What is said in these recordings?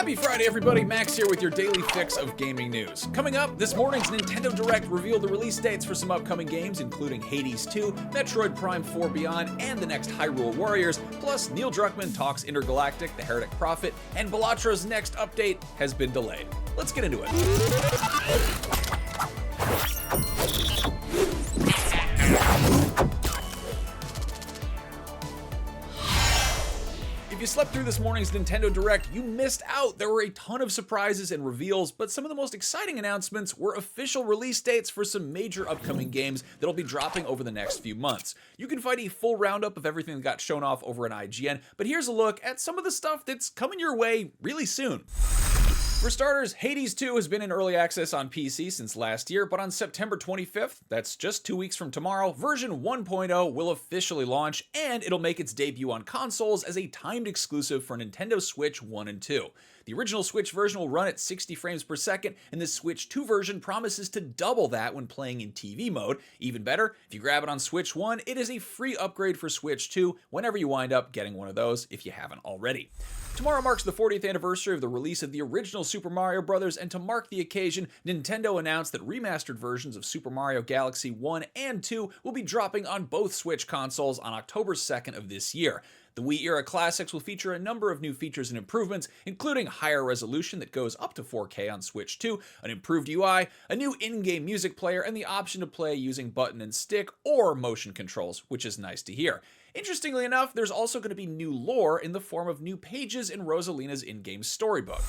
Happy Friday, everybody. Max here with your daily fix of gaming news. Coming up, this morning's Nintendo Direct revealed the release dates for some upcoming games, including Hades 2, Metroid Prime 4 Beyond, and the next Hyrule Warriors. Plus, Neil Druckmann talks Intergalactic, the Heretic Prophet, and Balatro's next update has been delayed. Let's get into it. If you slept through this morning's Nintendo Direct, you missed out. There were a ton of surprises and reveals, but some of the most exciting announcements were official release dates for some major upcoming games that'll be dropping over the next few months. You can find a full roundup of everything that got shown off over at IGN, but here's a look at some of the stuff that's coming your way really soon. For starters, Hades 2 has been in early access on PC since last year, but on September 25th, that's just 2 weeks from tomorrow, version 1.0 will officially launch, and it'll make its debut on consoles as a timed exclusive for Nintendo Switch 1 and 2. The original Switch version will run at 60 frames per second, and the Switch 2 version promises to double that when playing in TV mode. Even better, if you grab it on Switch 1, it is a free upgrade for Switch 2 whenever you wind up getting one of those if you haven't already. Tomorrow marks the 40th anniversary of the release of the original Super Mario Bros., and to mark the occasion, Nintendo announced that remastered versions of Super Mario Galaxy 1 and 2 will be dropping on both Switch consoles on October 2nd of this year. The Wii-era classics will feature a number of new features and improvements, including higher resolution that goes up to 4K on Switch 2, an improved UI, a new in-game music player, and the option to play using button and stick or motion controls, which is nice to hear. Interestingly enough, there's also going to be new lore in the form of new pages in Rosalina's in-game storybook.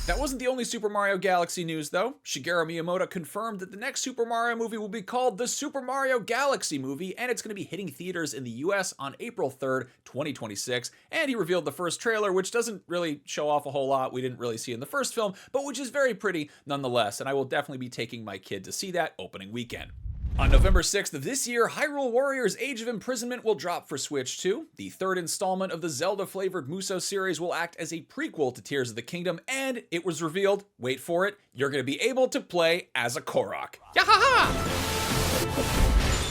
That wasn't the only Super Mario Galaxy news, though. Shigeru Miyamoto confirmed that the next Super Mario movie will be called the Super Mario Galaxy Movie, and it's going to be hitting theaters in the US on April 3rd, 2026. And he revealed the first trailer, which doesn't really show off a whole lot we didn't really see in the first film, but which is very pretty nonetheless, and I will definitely be taking my kid to see that opening weekend. On November 6th of this year, Hyrule Warriors Age of Imprisonment will drop for Switch 2. The third installment of the Zelda-flavored Musou series will act as a prequel to Tears of the Kingdom, and it was revealed, wait for it, you're going to be able to play as a Korok. Yahaha!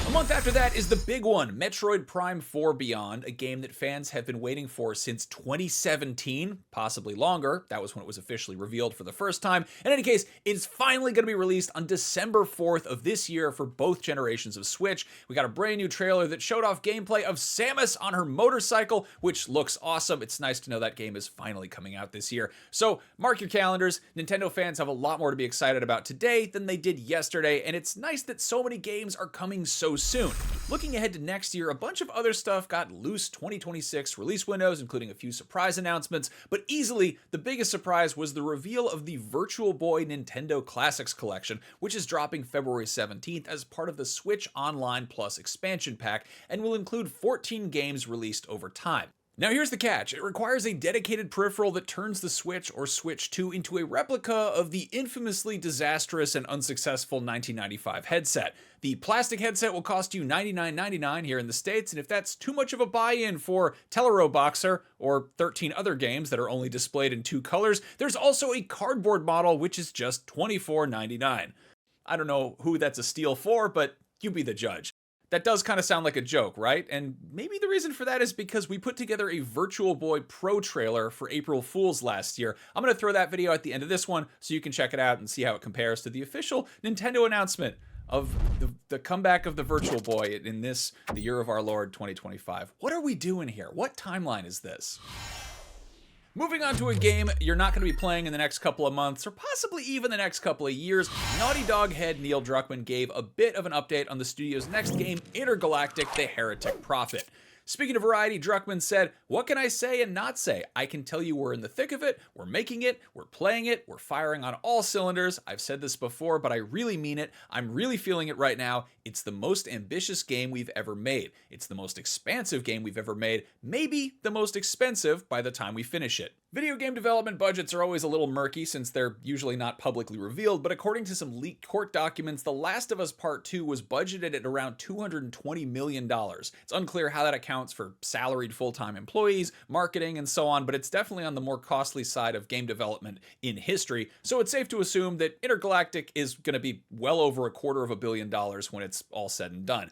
A month after that is the big one, Metroid Prime 4 Beyond, a game that fans have been waiting for since 2017, possibly longer. That was when it was officially revealed for the first time. In any case, it's finally going to be released on December 4th of this year for both generations of Switch. We got a brand new trailer that showed off gameplay of Samus on her motorcycle, which looks awesome. It's nice to know that game is finally coming out this year. So mark your calendars. Nintendo fans have a lot more to be excited about today than they did yesterday, and it's nice that so many games are coming so soon. Looking ahead to next year, a bunch of other stuff got loose 2026 release windows, including a few surprise announcements, but easily the biggest surprise was the reveal of the Virtual Boy Nintendo Classics Collection, which is dropping February 17th as part of the Switch Online Plus expansion pack and will include 14 games released over time. Now here's the catch, it requires a dedicated peripheral that turns the Switch or Switch 2 into a replica of the infamously disastrous and unsuccessful 1995 headset. The plastic headset will cost you $99.99 here in the States, and if that's too much of a buy-in for Telero Boxer or 13 other games that are only displayed in 2 colors, there's also a cardboard model which is just $24.99. I don't know who that's a steal for, but you be the judge. That does kind of sound like a joke, right? And maybe the reason for that is because we put together a Virtual Boy Pro trailer for April Fool's last year. I'm going to throw that video at the end of this one so you can check it out and see how it compares to the official Nintendo announcement of the comeback of the Virtual Boy in this, the year of our Lord 2025. What are we doing here? What timeline is this? Moving on to a game you're not going to be playing in the next couple of months, or possibly even the next couple of years, Naughty Dog head Neil Druckmann gave a bit of an update on the studio's next game, Intergalactic, the Heretic Prophet. Speaking of Variety, Druckmann said, "What can I say and not say? I can tell you we're in the thick of it, we're making it, we're playing it, we're firing on all cylinders. I've said this before, but I really mean it. I'm really feeling it right now. It's the most ambitious game we've ever made. It's the most expansive game we've ever made, maybe the most expensive by the time we finish it." Video game development budgets are always a little murky since they're usually not publicly revealed, but according to some leaked court documents, The Last of Us Part 2 was budgeted at around $220 million. It's unclear how that accounts for salaried full-time employees, marketing, and so on, but it's definitely on the more costly side of game development in history, so it's safe to assume that Intergalactic is going to be well over $250 million when it's all said and done.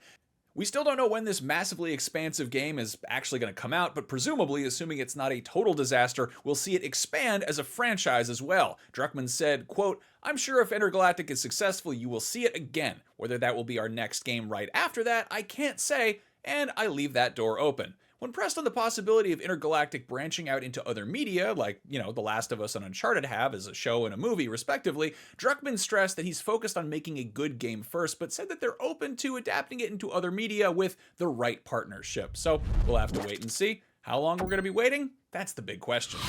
We still don't know when this massively expansive game is actually going to come out, but presumably, assuming it's not a total disaster, we'll see it expand as a franchise as well. Druckmann said, quote, "I'm sure if Intergalactic is successful, you will see it again. Whether that will be our next game right after that, I can't say, and I leave that door open." When pressed on the possibility of Intergalactic branching out into other media, like, The Last of Us and Uncharted have as a show and a movie, respectively, Druckmann stressed that he's focused on making a good game first, but said that they're open to adapting it into other media with the right partnership. So we'll have to wait and see. How long we're going to be waiting? That's the big question.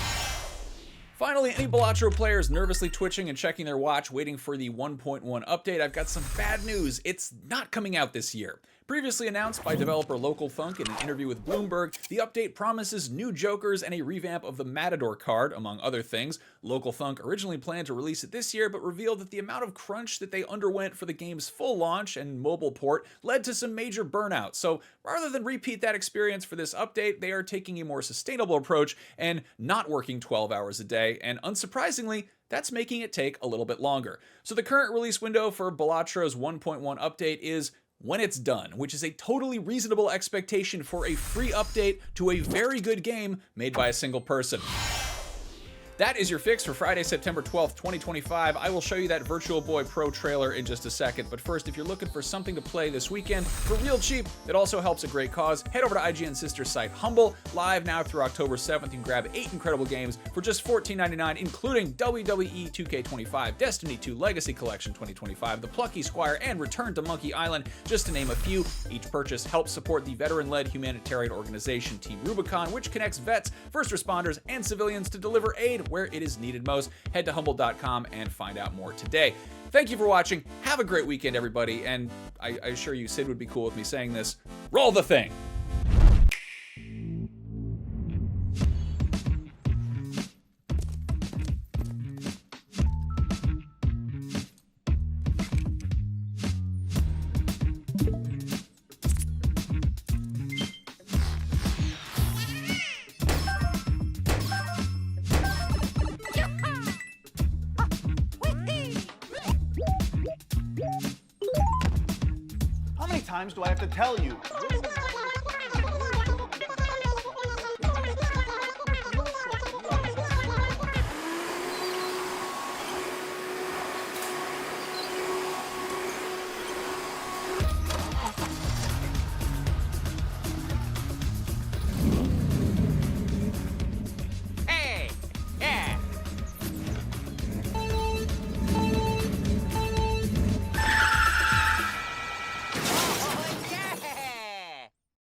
Finally, any Balatro players nervously twitching and checking their watch waiting for the 1.1 update, I've got some bad news. It's not coming out this year. Previously announced by developer Local Thunk in an interview with Bloomberg, the update promises new Jokers and a revamp of the Matador card, among other things. Local Thunk originally planned to release it this year, but revealed that the amount of crunch that they underwent for the game's full launch and mobile port led to some major burnout. So rather than repeat that experience for this update, they are taking a more sustainable approach and not working 12 hours a day, and unsurprisingly, that's making it take a little bit longer. So the current release window for Balatro's 1.1 update is when it's done, which is a totally reasonable expectation for a free update to a very good game made by a single person. That is your fix for Friday, September 12th, 2025. I will show you that Virtual Boy Pro trailer in just a second, but first, if you're looking for something to play this weekend for real cheap, that also helps a great cause, head over to IGN's sister site, Humble. Live now through October 7th, you can grab 8 incredible games for just $14.99, including WWE 2K25, Destiny 2 Legacy Collection 2025, The Plucky Squire, and Return to Monkey Island, just to name a few. Each purchase helps support the veteran-led humanitarian organization Team Rubicon, which connects vets, first responders, and civilians to deliver aid where it is needed most. Head to humble.com and find out more today. Thank you for watching. Have a great weekend, everybody. And I assure you, Sid would be cool with me saying this. Roll the thing. How many times do I have to tell you?